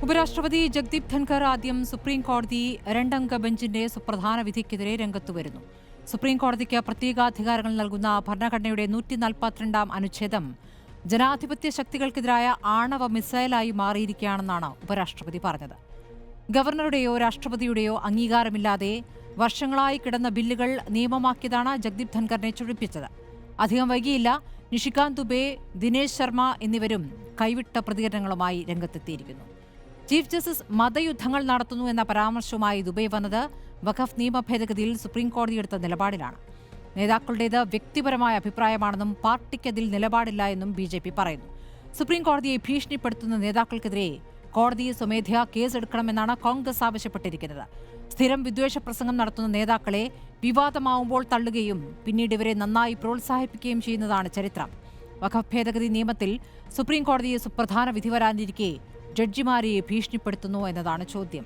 ഉപരാഷ്ട്രപതി ജഗ്ദീപ് ധൻഖർ ആദ്യം സുപ്രീം കോടതി രണ്ടംഗ ബെഞ്ചിന്റെ സുപ്രധാന വിധിക്കെതിരെ രംഗത്തുവരുന്നു. സുപ്രീം കോടതിക്ക് പ്രത്യേകാധികാരങ്ങൾ നൽകുന്ന ഭരണഘടനയുടെ 142 അനുച്ഛേദം ജനാധിപത്യ ശക്തികൾക്കെതിരായ ആണവ മിസൈലായി മാറിയിരിക്കുകയാണെന്നാണ് ഉപരാഷ്ട്രപതി പറഞ്ഞത്. ഗവർണറുടെയോ രാഷ്ട്രപതിയുടെയോ അംഗീകാരമില്ലാതെ വർഷങ്ങളായി കിടന്ന ബില്ലുകൾ നിയമമാക്കിയതാണ് ജഗ്ദീപ് ധൻഖറിനെ ചൊഴിപ്പിച്ചത്. അധികം വൈകിയില്ല നിഷികാന്ത് ദുബെ, ദിനേശ് ശർമ്മ എന്നിവരും കൈവിട്ട പ്രതികരണങ്ങളുമായി രംഗത്തെത്തിയിരിക്കുന്നു. ചീഫ് ജസ്റ്റിസ് മതയുദ്ധങ്ങൾ നടത്തുന്നു എന്ന പരാമർശവുമായി ദുബൈ വന്നത് വഖഫ് നിയമ ഭേദഗതിയിൽ സുപ്രീം കോടതി എടുത്ത നിലപാടിലാണ്. നേതാക്കളുടേത് വ്യക്തിപരമായ അഭിപ്രായമാണെന്നും പാർട്ടിക്ക് അതിൽ നിലപാടില്ല എന്നും BJP പറയുന്നു. സുപ്രീം കോടതിയെ ഭീഷണിപ്പെടുത്തുന്ന നേതാക്കൾക്കെതിരെ കോടതി സ്വമേധയാ കേസെടുക്കണമെന്നാണ് കോൺഗ്രസ് ആവശ്യപ്പെട്ടിരിക്കുന്നത്. സ്ഥിരം വിദ്വേഷ പ്രസംഗം നടത്തുന്ന നേതാക്കളെ വിവാദമാവുമ്പോൾ തള്ളുകയും പിന്നീട് ഇവരെ നന്നായി പ്രോത്സാഹിപ്പിക്കുകയും ചെയ്യുന്നതാണ് ചരിത്രം. വഖഫ് ഭേദഗതി നിയമത്തിൽ സുപ്രീം കോടതിയെ സുപ്രധാന വിധി വരാനിരിക്കെ ജഡ്ജിമാരെ ഭീഷണിപ്പെടുത്തുന്നു എന്നതാണ് ചോദ്യം.